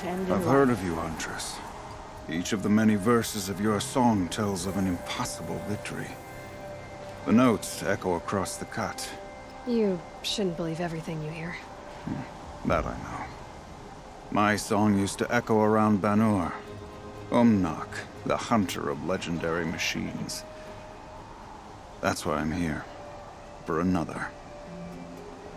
to end in I've heard of you, Huntress. Each of the many verses of your song tells of an impossible victory. The notes echo across the cut. You shouldn't believe everything you hear. That I know. My song used to echo around Banur. Umnak, the hunter of legendary machines. That's why I'm here. For another.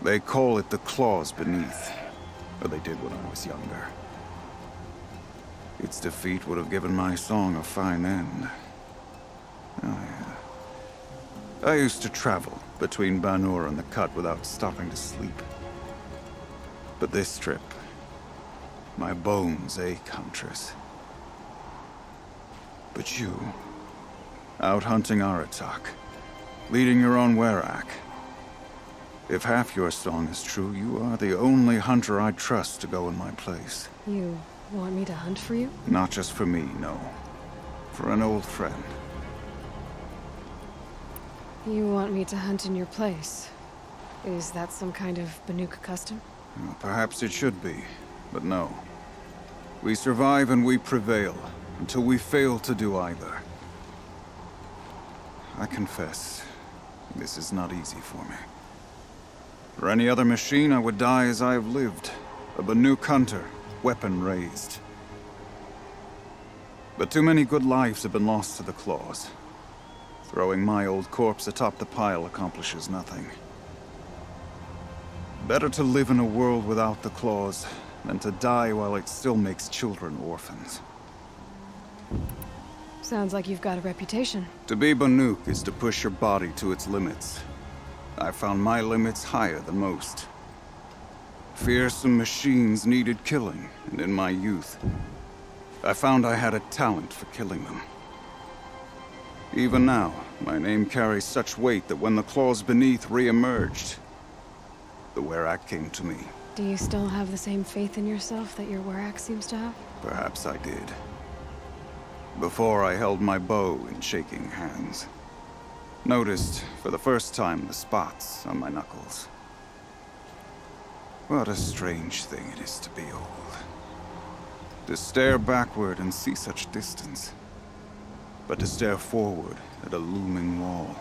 They call it the claws beneath. Or they did when I was younger. Its defeat would have given my song a fine end. Oh yeah. I used to travel between Banur and the Cut without stopping to sleep. But this trip, my bones ache, Huntress. But you, out hunting Aratak, leading your own Werak. If half your song is true, you are the only hunter I'd trust to go in my place. You want me to hunt for you? Not just for me, no. For an old friend. You want me to hunt in your place? Is that some kind of Banuk custom? Well, perhaps it should be, but no. We survive and we prevail, until we fail to do either. I confess, this is not easy for me. For any other machine, I would die as I have lived. A Banuk hunter, weapon raised. But too many good lives have been lost to the claws. Throwing my old corpse atop the pile accomplishes nothing. Better to live in a world without the claws than to die while it still makes children orphans. Sounds like you've got a reputation. To be Banuk is to push your body to its limits. I found my limits higher than most. Fearsome machines needed killing, and in my youth, I found I had a talent for killing them. Even now, my name carries such weight that when the claws beneath re-emerged, the Werak came to me. Do you still have the same faith in yourself that your Werak seems to have? Perhaps I did. Before I held my bow in shaking hands. Noticed, for the first time, the spots on my knuckles. What a strange thing it is to be old. To stare backward and see such distance. But to stare forward at a looming wall.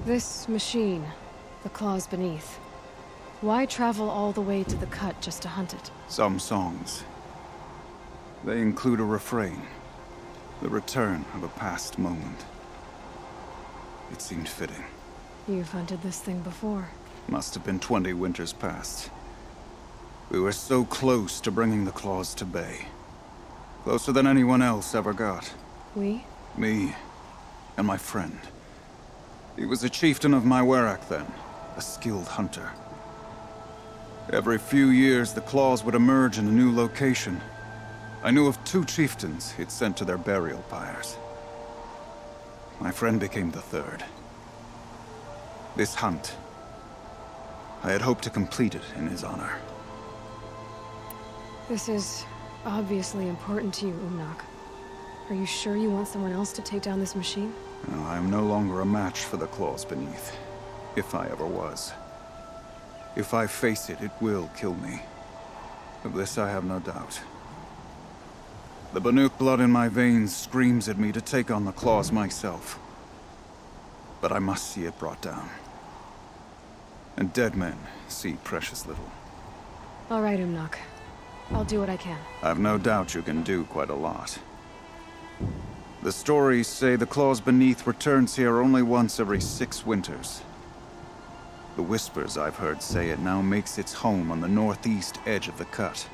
This machine, the claws beneath. Why travel all the way to the Cut just to hunt it? Some songs. They include a refrain. The return of a past moment. It seemed fitting. You've hunted this thing before. Must have been 20 winters past. We were so close to bringing the claws to bay. Closer than anyone else ever got. We? Me. And my friend. He was a chieftain of my Werak then. A skilled hunter. Every few years, the claws would emerge in a new location. I knew of 2 chieftains he'd sent to their burial pyres. My friend became the third. This hunt, I had hoped to complete it in his honor. This is obviously important to you, Umnak. Are you sure you want someone else to take down this machine? No, I am no longer a match for the claws beneath. If I ever was. If I face it, it will kill me. Of this I have no doubt. The Banuk blood in my veins screams at me to take on the claws myself. But I must see it brought down. And dead men see precious little. All right, Umnak. I'll do what I can. I've no doubt you can do quite a lot. The stories say the claws beneath returns here only once every 6 winters. The whispers I've heard say it now makes its home on the northeast edge of the Cut.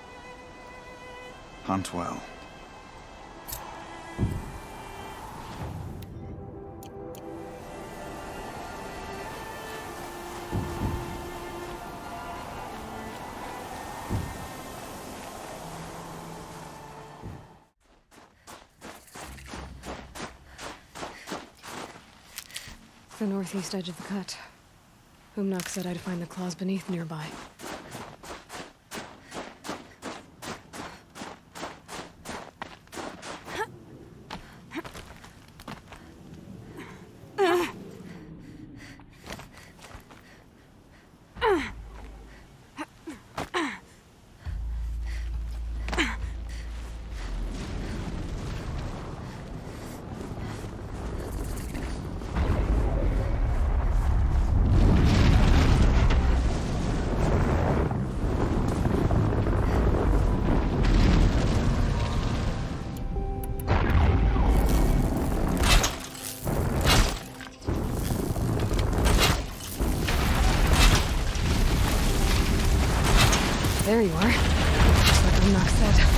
Hunt well. The northeast edge of the Cut. Umnak said I'd find the claws beneath nearby. there you are. Just like Unlock said.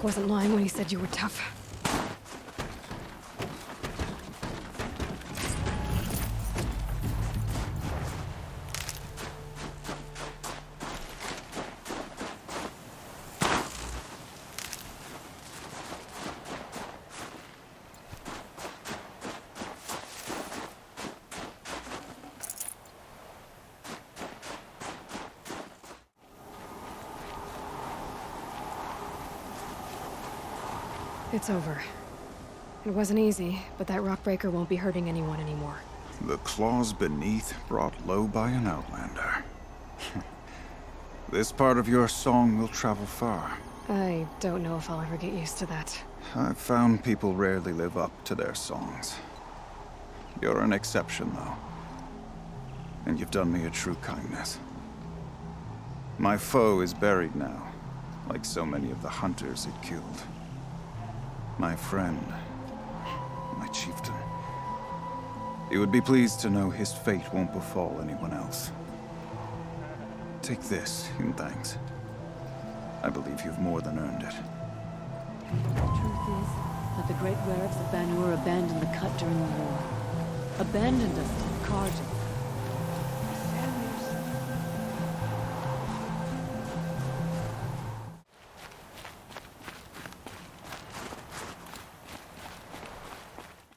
wasn't lying when he said you were tough. It's over. It wasn't easy, but that rockbreaker won't be hurting anyone anymore. The claws beneath brought low by an outlander. This part of your song will travel far. I don't know if I'll ever get used to that. I've found people rarely live up to their songs. You're an exception, though. And you've done me a true kindness. My foe is buried now, like so many of the hunters it killed. My friend, my chieftain. He would be pleased to know his fate won't befall anyone else. Take this in thanks. I believe you've more than earned it. The truth is that the great Wereks of Banur abandoned the cut during the war. Abandoned us to the Carja.